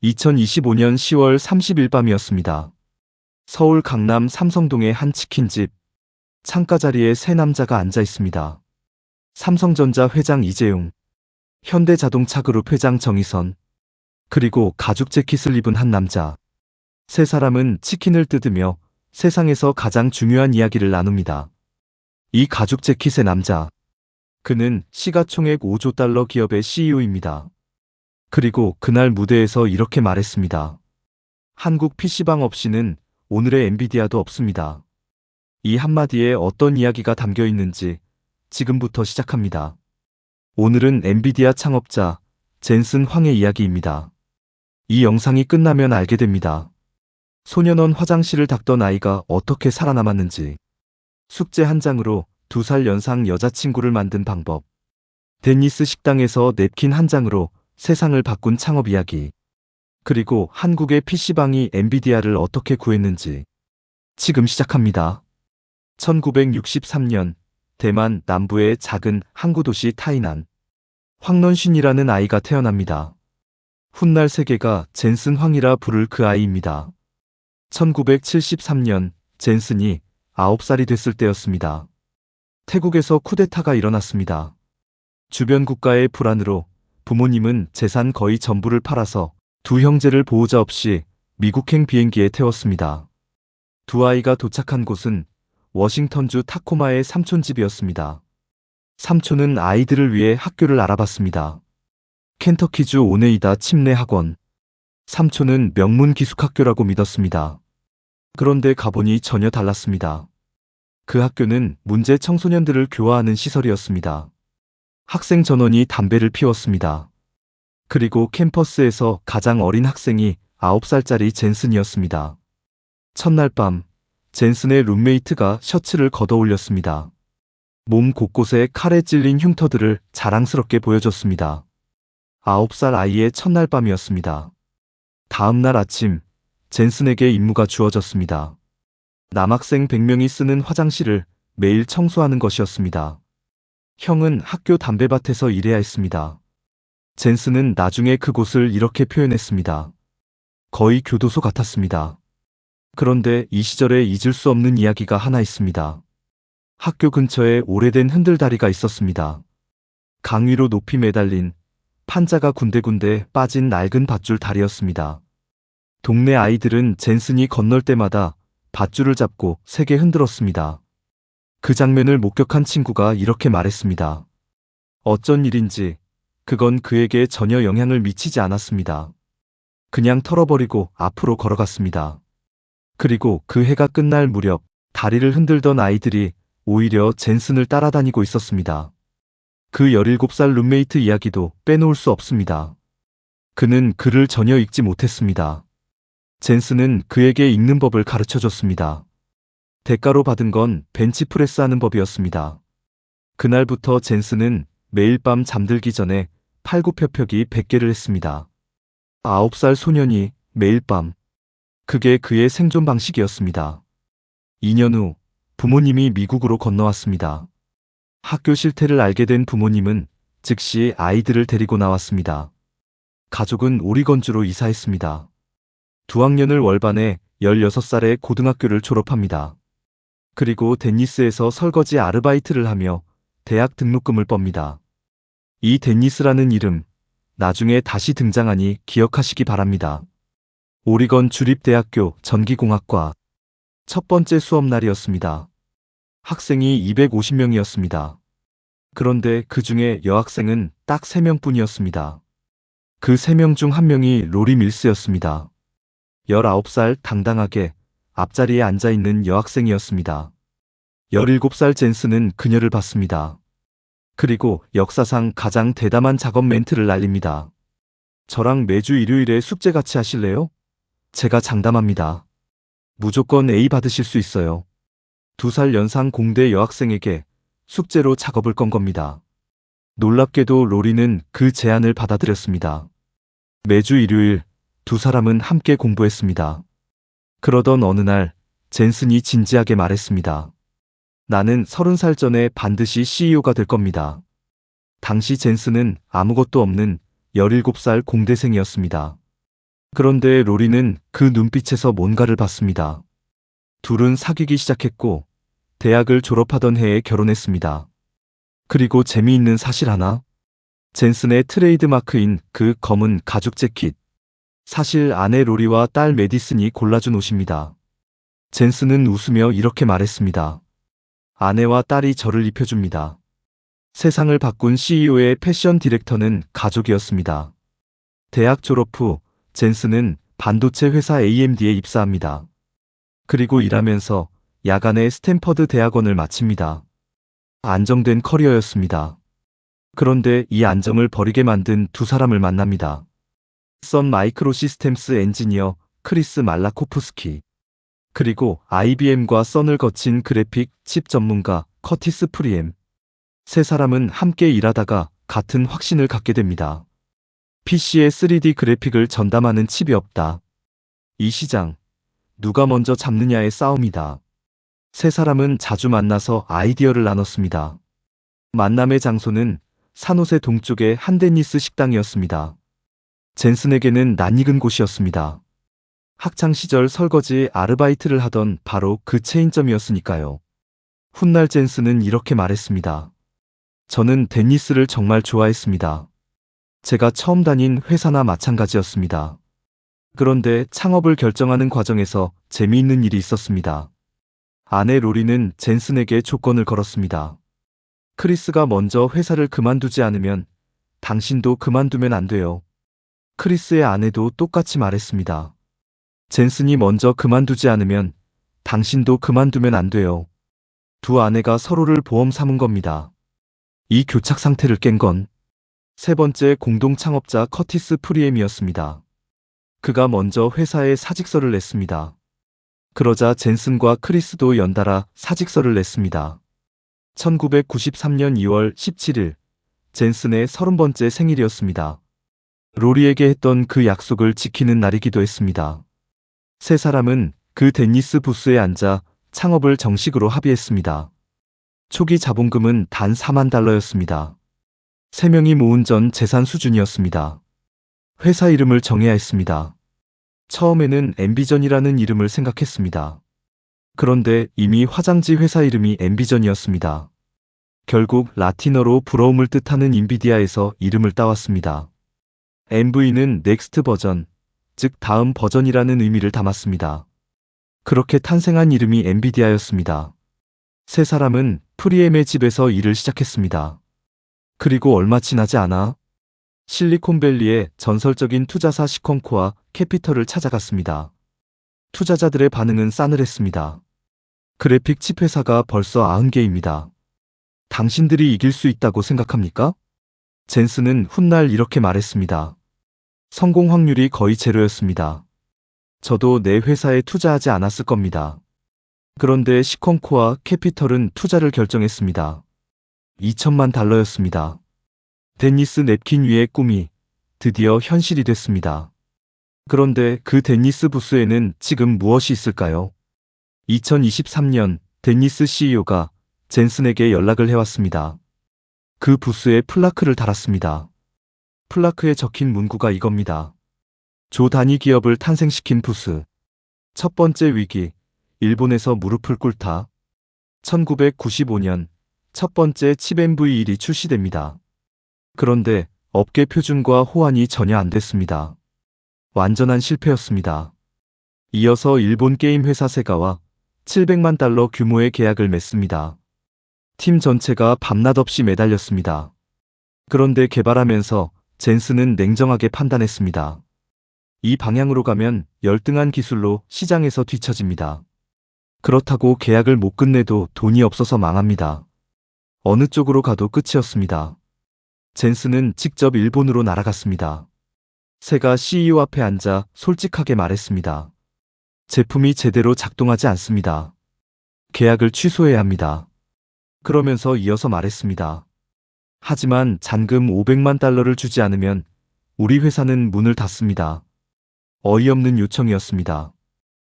2025년 10월 30일 밤이었습니다. 서울 강남 삼성동의 한 치킨집. 창가 자리에 세 남자가 앉아 있습니다. 삼성전자 회장 이재용, 현대자동차 그룹 회장 정의선, 그리고 가죽 재킷을 입은 한 남자. 세 사람은 치킨을 뜯으며 세상에서 가장 중요한 이야기를 나눕니다. 이 가죽 재킷의 남자. 그는 시가총액 5조 달러 기업의 CEO입니다. 그리고 그날 무대에서 이렇게 말했습니다. 한국 PC방 없이는 오늘의 엔비디아도 없습니다. 이 한마디에 어떤 이야기가 담겨 있는지 지금부터 시작합니다. 오늘은 엔비디아 창업자 젠슨 황의 이야기입니다. 이 영상이 끝나면 알게 됩니다. 소년원 화장실을 닦던 아이가 어떻게 살아남았는지, 숙제 한 장으로 2살 연상 여자친구를 만든 방법, 데니스 식당에서 냅킨 한 장으로 세상을 바꾼 창업 이야기, 그리고 한국의 PC방이 엔비디아를 어떻게 구했는지 지금 시작합니다. 1963년 대만 남부의 작은 항구 도시 타이난, 황넌슌이라는 아이가 태어납니다. 훗날 세계가 젠슨 황이라 부를 그 아이입니다. 1973년 젠슨이 9살이 됐을 때였습니다. 태국에서 쿠데타가 일어났습니다. 주변 국가의 불안으로 부모님은 재산 거의 전부를 팔아서 두 형제를 보호자 없이 미국행 비행기에 태웠습니다. 두 아이가 도착한 곳은 워싱턴주 타코마의 삼촌 집이었습니다. 삼촌은 아이들을 위해 학교를 알아봤습니다. 켄터키주 오네이다 침례 학원. 삼촌은 명문 기숙학교라고 믿었습니다. 그런데 가보니 전혀 달랐습니다. 그 학교는 문제 청소년들을 교화하는 시설이었습니다. 학생 전원이 담배를 피웠습니다. 그리고 캠퍼스에서 가장 어린 학생이 9살짜리 젠슨이었습니다. 첫날 밤, 젠슨의 룸메이트가 셔츠를 걷어 올렸습니다. 몸 곳곳에 칼에 찔린 흉터들을 자랑스럽게 보여줬습니다. 9살 아이의 첫날 밤이었습니다. 다음 날 아침, 젠슨에게 임무가 주어졌습니다. 남학생 100명이 쓰는 화장실을 매일 청소하는 것이었습니다. 형은 학교 담배밭에서 일해야 했습니다. 젠슨은 나중에 그곳을 이렇게 표현했습니다. 거의 교도소 같았습니다. 그런데 이 시절에 잊을 수 없는 이야기가 하나 있습니다. 학교 근처에 오래된 흔들다리가 있었습니다. 강 위로 높이 매달린 판자가 군데군데 빠진 낡은 밧줄 다리였습니다. 동네 아이들은 젠슨이 건널 때마다 밧줄을 잡고 세게 흔들었습니다. 그 장면을 목격한 친구가 이렇게 말했습니다. 어쩐 일인지 그건 그에게 전혀 영향을 미치지 않았습니다. 그냥 털어버리고 앞으로 걸어갔습니다. 그리고 그 해가 끝날 무렵 다리를 흔들던 아이들이 오히려 젠슨을 따라다니고 있었습니다. 그 17살 룸메이트 이야기도 빼놓을 수 없습니다. 그는 글을 전혀 읽지 못했습니다. 젠슨은 그에게 읽는 법을 가르쳐줬습니다. 대가로 받은 건 벤치프레스 하는 법이었습니다. 그날부터 젠슨은 매일 밤 잠들기 전에 팔굽혀펴기 100개를 했습니다. 9살 소년이 매일 밤. 그게 그의 생존 방식이었습니다. 2년 후 부모님이 미국으로 건너왔습니다. 학교 실태를 알게 된 부모님은 즉시 아이들을 데리고 나왔습니다. 가족은 오리건주로 이사했습니다. 두 학년을 월반에 16살에 고등학교를 졸업합니다. 그리고 데니스에서 설거지 아르바이트를 하며 대학 등록금을 멉니다. 이 데니스라는 이름, 나중에 다시 등장하니 기억하시기 바랍니다. 오리건 주립대학교 전기공학과. 첫 번째 수업 날이었습니다. 학생이 250명이었습니다. 그런데 그 중에 여학생은 딱 3명뿐이었습니다. 그 3명 중 한 명이 로리 밀스였습니다. 19살 당당하게 앞자리에 앉아있는 여학생이었습니다. 17살 젠슨은 그녀를 봤습니다. 그리고 역사상 가장 대담한 작업 멘트를 날립니다. 저랑 매주 일요일에 숙제 같이 하실래요? 제가 장담합니다. 무조건 A 받으실 수 있어요. 2살 연상 공대 여학생에게 숙제로 작업을 건 겁니다. 놀랍게도 로리는 그 제안을 받아들였습니다. 매주 일요일 두 사람은 함께 공부했습니다. 그러던 어느 날 젠슨이 진지하게 말했습니다. 나는 30살 전에 반드시 CEO가 될 겁니다. 당시 젠슨은 아무것도 없는 17살 공대생이었습니다. 그런데 로리는 그 눈빛에서 뭔가를 봤습니다. 둘은 사귀기 시작했고 대학을 졸업하던 해에 결혼했습니다. 그리고 재미있는 사실 하나. 젠슨의 트레이드마크인 그 검은 가죽 재킷. 사실 아내 로리와 딸 메디슨이 골라준 옷입니다. 젠슨은 웃으며 이렇게 말했습니다. 아내와 딸이 저를 입혀줍니다. 세상을 바꾼 CEO의 패션 디렉터는 가족이었습니다. 대학 졸업 후 젠슨은 반도체 회사 AMD에 입사합니다. 그리고 일하면서 야간에 스탠퍼드 대학원을 마칩니다. 안정된 커리어였습니다. 그런데 이 안정을 버리게 만든 두 사람을 만납니다. 선 마이크로시스템스 엔지니어 크리스 말라코프스키, 그리고 IBM과 선을 거친 그래픽 칩 전문가 커티스 프리엠. 세 사람은 함께 일하다가 같은 확신을 갖게 됩니다. PC에 3D 그래픽을 전담하는 칩이 없다. 이 시장, 누가 먼저 잡느냐의 싸움이다. 세 사람은 자주 만나서 아이디어를 나눴습니다. 만남의 장소는 산호세 동쪽의 한 데니스 식당이었습니다. 젠슨에게는 낯익은 곳이었습니다. 학창시절 설거지 아르바이트를 하던 바로 그 체인점이었으니까요. 훗날 젠슨은 이렇게 말했습니다. 저는 데니스를 정말 좋아했습니다. 제가 처음 다닌 회사나 마찬가지였습니다. 그런데 창업을 결정하는 과정에서 재미있는 일이 있었습니다. 아내 로리는 젠슨에게 조건을 걸었습니다. 크리스가 먼저 회사를 그만두지 않으면 당신도 그만두면 안 돼요. 크리스의 아내도 똑같이 말했습니다. 젠슨이 먼저 그만두지 않으면 당신도 그만두면 안 돼요. 두 아내가 서로를 보험 삼은 겁니다. 이 교착 상태를 깬 건 세 번째 공동 창업자 커티스 프리엠이었습니다. 그가 먼저 회사에 사직서를 냈습니다. 그러자 젠슨과 크리스도 연달아 사직서를 냈습니다. 1993년 2월 17일, 젠슨의 30번째 생일이었습니다. 로리에게 했던 그 약속을 지키는 날이기도 했습니다. 세 사람은 그 데니스 부스에 앉아 창업을 정식으로 합의했습니다. 초기 자본금은 단 $40,000였습니다. 세 명이 모은 전 재산 수준이었습니다. 회사 이름을 정해야 했습니다. 처음에는 앰비전이라는 이름을 생각했습니다. 그런데 이미 화장지 회사 이름이 앰비전이었습니다. 결국 라틴어로 부러움을 뜻하는 인비디아에서 이름을 따왔습니다. MV는 넥스트 버전, 즉 다음 버전이라는 의미를 담았습니다. 그렇게 탄생한 이름이 엔비디아였습니다. 세 사람은 프리엠의 집에서 일을 시작했습니다. 그리고 얼마 지나지 않아 실리콘밸리의 전설적인 투자사 시콘코아 캐피털을 찾아갔습니다. 투자자들의 반응은 싸늘했습니다. 그래픽 칩 회사가 벌써 90개입니다. 당신들이 이길 수 있다고 생각합니까? 젠슨은 훗날 이렇게 말했습니다. 성공 확률이 거의 제로였습니다. 저도 내 회사에 투자하지 않았을 겁니다. 그런데 시콘코아 캐피털은 투자를 결정했습니다. $20,000,000였습니다. 데니스 냅킨 위의 꿈이 드디어 현실이 됐습니다. 그런데 그 데니스 부스에는 지금 무엇이 있을까요? 2023년 데니스 CEO가 젠슨에게 연락을 해왔습니다. 그 부스에 플라크를 달았습니다. 플라크에 적힌 문구가 이겁니다. 조 단위 기업을 탄생시킨 부스. 첫 번째 위기, 일본에서 무릎을 꿇다. 1995년 첫 번째 칩 MV1이 출시됩니다. 그런데 업계 표준과 호환이 전혀 안 됐습니다. 완전한 실패였습니다. 이어서 일본 게임 회사 세가와 $700만 규모의 계약을 맺습니다. 팀 전체가 밤낮 없이 매달렸습니다. 그런데 개발하면서 젠슨은 냉정하게 판단했습니다. 이 방향으로 가면 열등한 기술로 시장에서 뒤처집니다. 그렇다고 계약을 못 끝내도 돈이 없어서 망합니다. 어느 쪽으로 가도 끝이었습니다. 젠슨은 직접 일본으로 날아갔습니다. 세가 CEO 앞에 앉아 솔직하게 말했습니다. 제품이 제대로 작동하지 않습니다. 계약을 취소해야 합니다. 그러면서 이어서 말했습니다. 하지만 잔금 $500만 주지 않으면 우리 회사는 문을 닫습니다. 어이없는 요청이었습니다.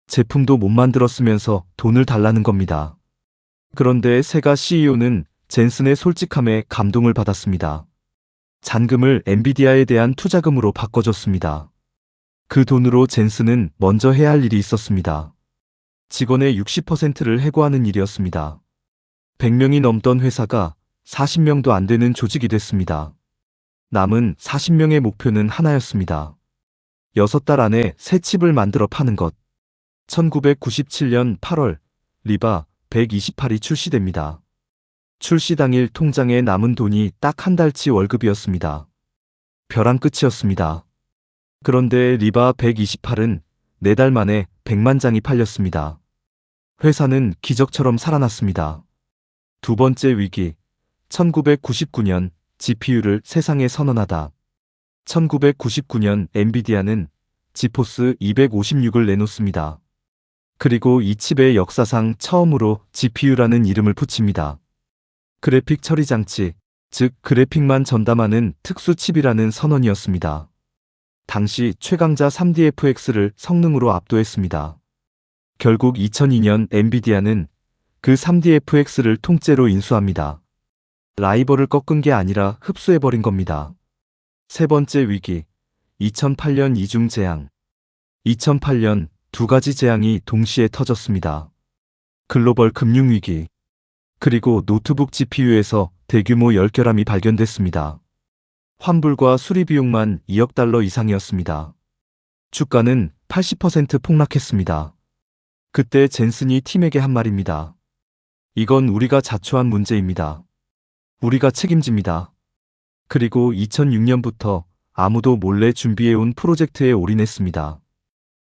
제품도 못 만들었으면서 돈을 달라는 겁니다. 그런데 세가 CEO는 젠슨의 솔직함에 감동을 받았습니다. 잔금을 엔비디아에 대한 투자금으로 바꿔줬습니다. 그 돈으로 젠슨은 먼저 해야 할 일이 있었습니다. 직원의 60%를 해고하는 일이었습니다. 100명이 넘던 회사가 40명도 안 되는 조직이 됐습니다. 남은 40명의 목표는 하나였습니다. 6달 안에 새 칩을 만들어 파는 것. 1997년 8월 리바 128이 출시됩니다. 출시 당일 통장에 남은 돈이 딱 한 달치 월급이었습니다. 벼랑 끝이었습니다. 그런데 리바 128은 4달 만에 100만 장이 팔렸습니다. 회사는 기적처럼 살아났습니다. 두 번째 위기. 1999년 GPU를 세상에 선언하다. 1999년 엔비디아는 지포스 256을 내놓습니다. 그리고 이 칩의 역사상 처음으로 GPU라는 이름을 붙입니다. 그래픽 처리 장치, 즉 그래픽만 전담하는 특수 칩이라는 선언이었습니다. 당시 최강자 3DFX를 성능으로 압도했습니다. 결국 2002년 엔비디아는 그 3DFX를 통째로 인수합니다. 라이벌을 꺾은 게 아니라 흡수해버린 겁니다. 세 번째 위기, 2008년 이중 재앙. 2008년 두 가지 재앙이 동시에 터졌습니다. 글로벌 금융위기, 그리고 노트북 GPU에서 대규모 열결함이 발견됐습니다. 환불과 수리 비용만 2억 달러 이상이었습니다. 주가는 80% 폭락했습니다. 그때 젠슨이 팀에게 한 말입니다. 이건 우리가 자초한 문제입니다. 우리가 책임집니다. 그리고 2006년부터 아무도 몰래 준비해온 프로젝트에 올인했습니다.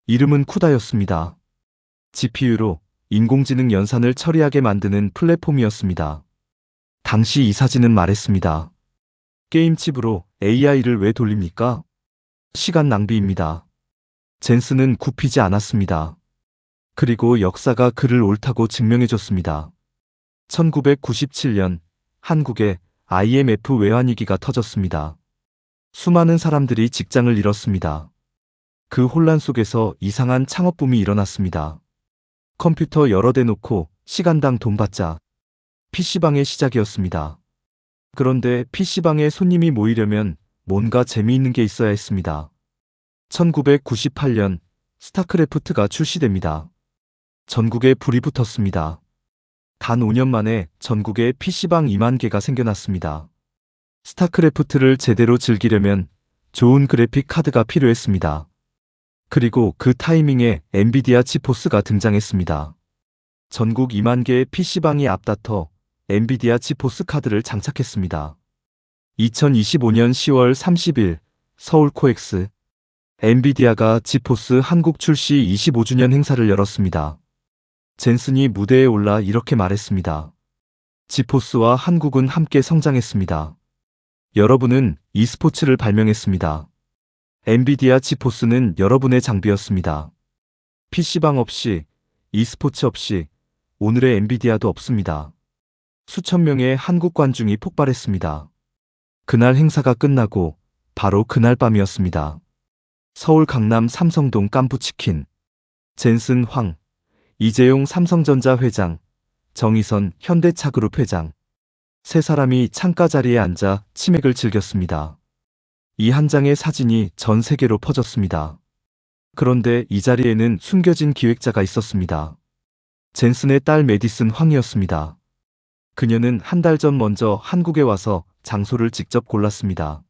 이름은 쿠다였습니다. GPU로 인공지능 연산을 처리하게 만드는 플랫폼이었습니다. 당시 이사진은 말했습니다. 게임칩으로 AI를 왜 돌립니까? 시간 낭비입니다. 젠슨은 굽히지 않았습니다. 그리고 역사가 그를 옳다고 증명해줬습니다. 1997년 한국에 IMF 외환위기가 터졌습니다. 수많은 사람들이 직장을 잃었습니다. 그 혼란 속에서 이상한 창업붐이 일어났습니다. 컴퓨터 여러 대 놓고 시간당 돈 받자. PC방의 시작이었습니다. 그런데 PC방에 손님이 모이려면 뭔가 재미있는 게 있어야 했습니다. 1998년 스타크래프트가 출시됩니다. 전국에 불이 붙었습니다. 단 5년 만에 전국에 PC방 2만 개가 생겨났습니다. 스타크래프트를 제대로 즐기려면 좋은 그래픽 카드가 필요했습니다. 그리고 그 타이밍에 엔비디아 지포스가 등장했습니다. 전국 2만 개의 PC방이 앞다퉈 엔비디아 지포스 카드를 장착했습니다. 2025년 10월 30일 서울 코엑스 엔비디아가 지포스 한국 출시 25주년 행사를 열었습니다. 젠슨이 무대에 올라 이렇게 말했습니다. 지포스와 한국은 함께 성장했습니다. 여러분은 e스포츠를 발명했습니다. 엔비디아 지포스는 여러분의 장비였습니다. PC방 없이, e스포츠 없이 오늘의 엔비디아도 없습니다. 수천 명의 한국 관중이 폭발했습니다. 그날 행사가 끝나고 바로 그날 밤이었습니다. 서울 강남 삼성동 깐부치킨. 젠슨 황, 이재용 삼성전자 회장, 정의선 현대차그룹 회장. 세 사람이 창가 자리에 앉아 치맥을 즐겼습니다. 이 한 장의 사진이 전 세계로 퍼졌습니다. 그런데 이 자리에는 숨겨진 기획자가 있었습니다. 젠슨의 딸 메디슨 황이었습니다. 그녀는 한 달 전 먼저 한국에 와서 장소를 직접 골랐습니다.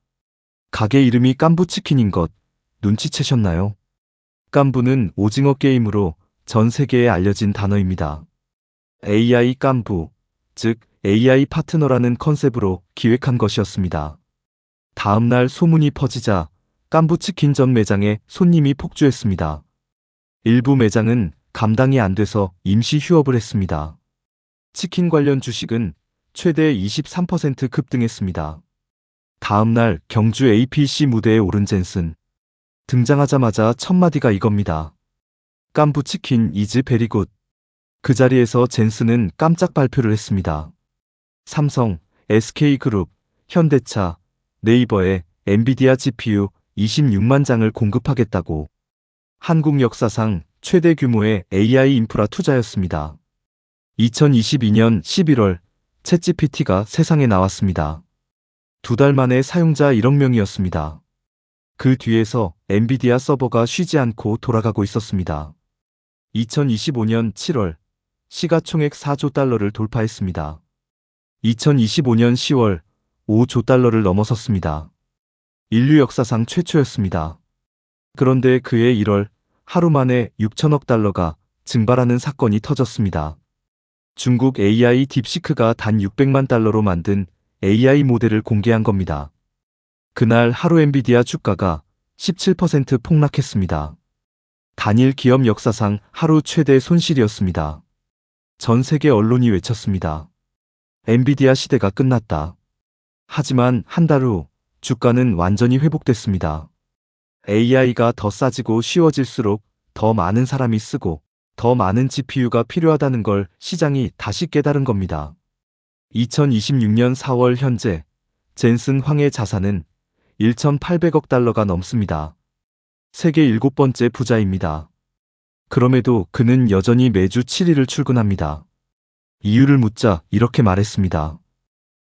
가게 이름이 깐부치킨인 것 눈치채셨나요? 깐부는 오징어 게임으로 전 세계에 알려진 단어입니다. AI 깐부, 즉 AI 파트너라는 컨셉으로 기획한 것이었습니다. 다음 날 소문이 퍼지자 깐부치킨점 매장에 손님이 폭주했습니다. 일부 매장은 감당이 안 돼서 임시 휴업을 했습니다. 치킨 관련 주식은 최대 23% 급등했습니다. 다음 날 경주 APC 무대에 오른 젠슨. 등장하자마자 첫 마디가 이겁니다. 깐부치킨 이즈 베리 굿. 그 자리에서 젠슨은 깜짝 발표를 했습니다. 삼성, SK그룹, 현대차, 네이버에 엔비디아 GPU 26만 장을 공급하겠다고. 한국 역사상 최대 규모의 AI 인프라 투자였습니다. 2022년 11월 챗GPT가 세상에 나왔습니다. 2달 만에 사용자 1억 명이었습니다. 그 뒤에서 엔비디아 서버가 쉬지 않고 돌아가고 있었습니다. 2025년 7월 시가총액 4조 달러를 돌파했습니다. 2025년 10월 5조 달러를 넘어섰습니다. 인류 역사상 최초였습니다. 그런데 그해 1월 하루 만에 6천억 달러가 증발하는 사건이 터졌습니다. 중국 AI 딥시크가 단 600만 달러로 만든 AI 모델을 공개한 겁니다. 그날 하루 엔비디아 주가가 17% 폭락했습니다. 단일 기업 역사상 하루 최대 손실이었습니다. 전 세계 언론이 외쳤습니다. 엔비디아 시대가 끝났다. 하지만 한 달 후 주가는 완전히 회복됐습니다. AI가 더 싸지고 쉬워질수록 더 많은 사람이 쓰고 더 많은 GPU가 필요하다는 걸 시장이 다시 깨달은 겁니다. 2026년 4월 현재 젠슨 황의 자산은 1,800억 달러가 넘습니다. 세계 7번째 부자입니다. 그럼에도 그는 여전히 매주 7일을 출근합니다. 이유를 묻자 이렇게 말했습니다.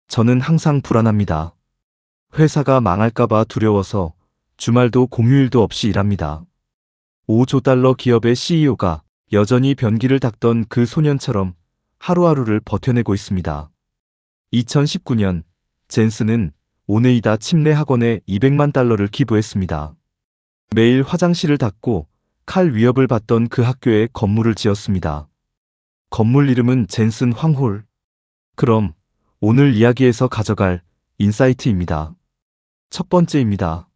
저는 항상 불안합니다. 회사가 망할까봐 두려워서 주말도 공휴일도 없이 일합니다. 5조 달러 기업의 CEO가 여전히 변기를 닦던 그 소년처럼 하루하루를 버텨내고 있습니다. 2019년 젠슨은 오네이다 침례 학원에 200만 달러를 기부했습니다. 매일 화장실을 닦고 칼 위협을 받던 그 학교에 건물을 지었습니다. 건물 이름은 젠슨 황홀. 그럼 오늘 이야기에서 가져갈 인사이트입니다. 첫 번째입니다.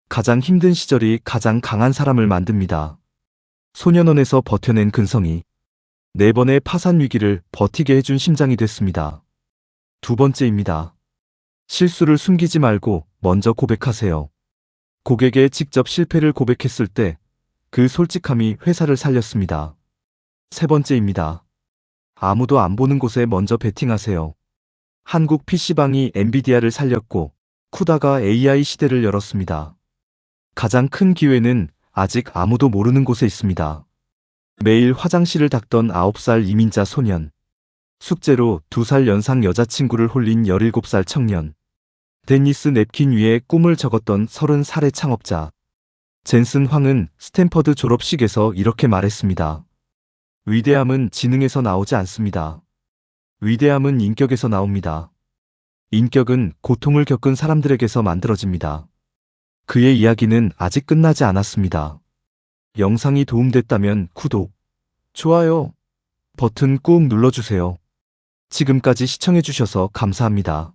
가장 힘든 시절이 가장 강한 사람을 만듭니다. 소년원에서 버텨낸 근성이 4번의 파산 위기를 버티게 해준 심장이 됐습니다. 두 번째입니다. 실수를 숨기지 말고 먼저 고백하세요. 고객에 직접 실패를 고백했을 때 그 솔직함이 회사를 살렸습니다. 세 번째입니다. 아무도 안 보는 곳에 먼저 베팅하세요. 한국 PC방이 엔비디아를 살렸고 쿠다가 AI 시대를 열었습니다. 가장 큰 기회는 아직 아무도 모르는 곳에 있습니다. 매일 화장실을 닦던 9살 이민자 소년. 숙제로 2살 연상 여자친구를 홀린 17살 청년. 데니스 냅킨 위에 꿈을 적었던 30살의 창업자. 젠슨 황은 스탠퍼드 졸업식에서 이렇게 말했습니다. 위대함은 지능에서 나오지 않습니다. 위대함은 인격에서 나옵니다. 인격은 고통을 겪은 사람들에게서 만들어집니다. 그의 이야기는 아직 끝나지 않았습니다. 영상이 도움됐다면 구독, 좋아요 버튼 꾹 눌러주세요. 지금까지 시청해주셔서 감사합니다.